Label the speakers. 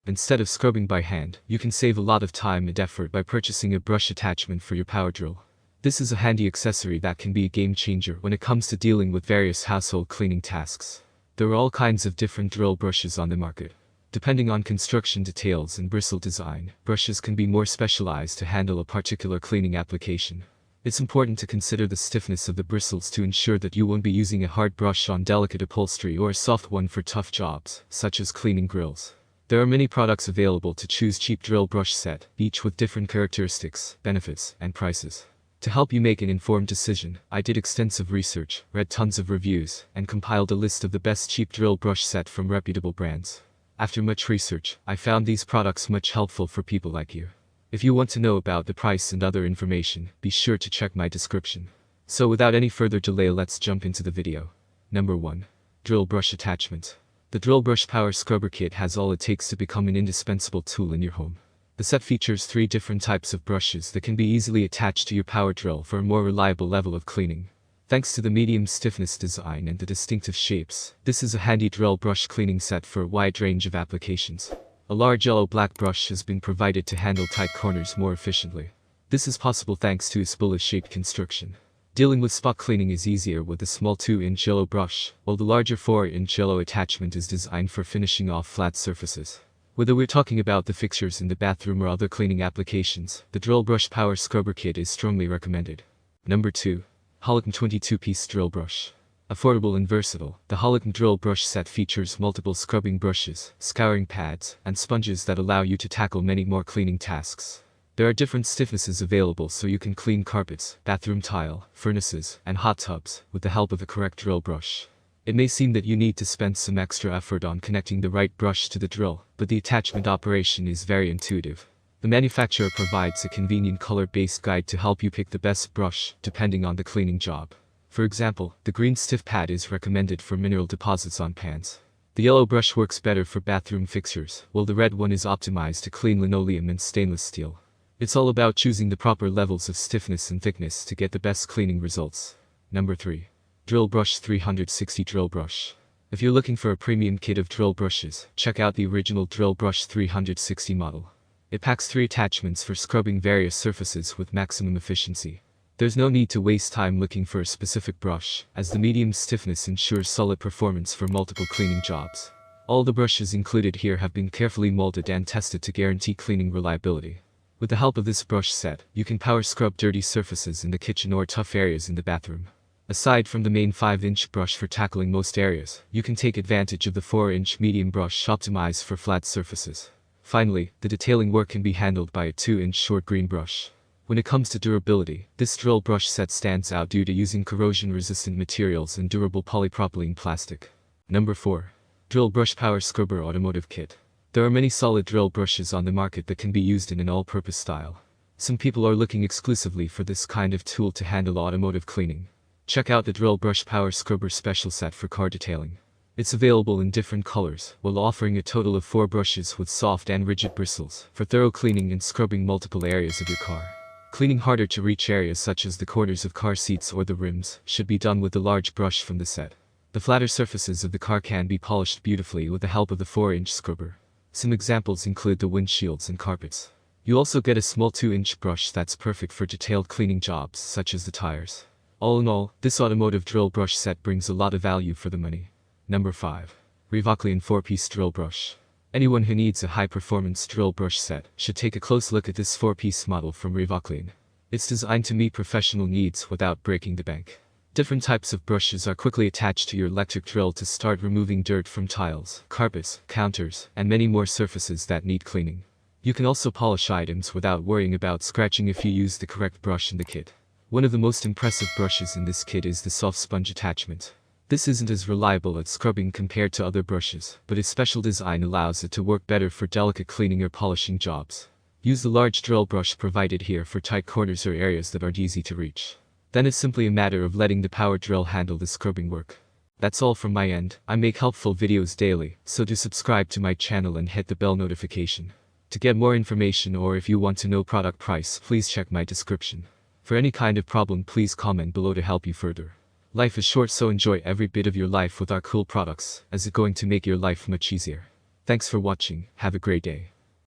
Speaker 1: Instead of scrubbing by hand, you can save a lot of time and effort by purchasing a brush attachment for your power drill. This is a handy accessory that can be a game changer when it comes to dealing with various household cleaning tasks. There are all kinds of different drill brushes on the market. Depending on construction details and bristle design, brushes can be more specialized to handle a particular cleaning application. It's important to consider the stiffness of the bristles to ensure that you won't be using a hard brush on delicate upholstery or a soft one for tough jobs, such as cleaning grills. There are many products available to choose cheap drill brush set, each with different characteristics, benefits, and prices. To help you make an informed decision, I did extensive research, read tons of reviews, and compiled a list of the best cheap drill brush set from reputable brands. After much research, I found these products much helpful for people like you. If you want to know about the price and other information, be sure to check my description. So without any further delay, let's jump into the video. Number 1. Drill brush attachment. The Drillbrush Power Scrubber Kit has all it takes to become an indispensable tool in your home. The set features 3 different types of brushes that can be easily attached to your power drill for a more reliable level of cleaning. Thanks to the medium stiffness design and the distinctive shapes, this is a handy drill brush cleaning set for a wide range of applications. A large yellow-black brush has been provided to handle tight corners more efficiently. This is possible thanks to its bullet-shaped construction. Dealing with spot cleaning is easier with the small 2-inch yellow brush, while the larger 4-inch yellow attachment is designed for finishing off flat surfaces. Whether we're talking about the fixtures in the bathroom or other cleaning applications, the Drillbrush Power Scrubber Kit is strongly recommended. Number 2. Holcomb 22-piece drill brush. Affordable and versatile, the Holcomb drill brush set features multiple scrubbing brushes, scouring pads, and sponges that allow you to tackle many more cleaning tasks. There are different stiffnesses available so you can clean carpets, bathroom tile, furnaces, and hot tubs with the help of a correct drill brush. It may seem that you need to spend some extra effort on connecting the right brush to the drill, but the attachment operation is very intuitive. The manufacturer provides a convenient color-based guide to help you pick the best brush, depending on the cleaning job. For example, the green stiff pad is recommended for mineral deposits on pans. The yellow brush works better for bathroom fixtures, while the red one is optimized to clean linoleum and stainless steel. It's all about choosing the proper levels of stiffness and thickness to get the best cleaning results. Number 3. Drillbrush 360 Drill Brush. If you're looking for a premium kit of drill brushes, check out the original Drillbrush 360 model. It packs 3 attachments for scrubbing various surfaces with maximum efficiency. There's no need to waste time looking for a specific brush, as the medium stiffness ensures solid performance for multiple cleaning jobs. All the brushes included here have been carefully molded and tested to guarantee cleaning reliability. With the help of this brush set, you can power scrub dirty surfaces in the kitchen or tough areas in the bathroom. Aside from the main 5-inch brush for tackling most areas, you can take advantage of the 4-inch medium brush optimized for flat surfaces. Finally, the detailing work can be handled by a 2-inch short green brush. When it comes to durability, this drill brush set stands out due to using corrosion-resistant materials and durable polypropylene plastic. Number 4. Drillbrush Power Scrubber Automotive Kit. There are many solid drill brushes on the market that can be used in an all-purpose style. Some people are looking exclusively for this kind of tool to handle automotive cleaning. Check out the Drillbrush Power Scrubber Special Set for car detailing. It's available in different colors, while offering a total of 4 brushes with soft and rigid bristles, for thorough cleaning and scrubbing multiple areas of your car. Cleaning harder to reach areas such as the corners of car seats or the rims should be done with the large brush from the set. The flatter surfaces of the car can be polished beautifully with the help of the 4-inch scrubber. Some examples include the windshields and carpets. You also get a small 2-inch brush that's perfect for detailed cleaning jobs such as the tires. All in all, this automotive drill brush set brings a lot of value for the money. Number 5. Rivoclean 4-piece drill brush. Anyone who needs a high-performance drill brush set should take a close look at this 4-piece model from Rivoclean. It's designed to meet professional needs without breaking the bank. Different types of brushes are quickly attached to your electric drill to start removing dirt from tiles, carpets, counters, and many more surfaces that need cleaning. You can also polish items without worrying about scratching if you use the correct brush in the kit. One of the most impressive brushes in this kit is the soft sponge attachment. This isn't as reliable at scrubbing compared to other brushes, but its special design allows it to work better for delicate cleaning or polishing jobs. Use the large drill brush provided here for tight corners or areas that aren't easy to reach. Then it's simply a matter of letting the power drill handle the scrubbing work. That's all from my end. I make helpful videos daily, so do subscribe to my channel and hit the bell notification. To get more information or if you want to know product price, please check my description. For any kind of problem, please comment below to help you further. Life is short, so enjoy every bit of your life with our cool products, as it's going to make your life much easier. Thanks for watching, have a great day.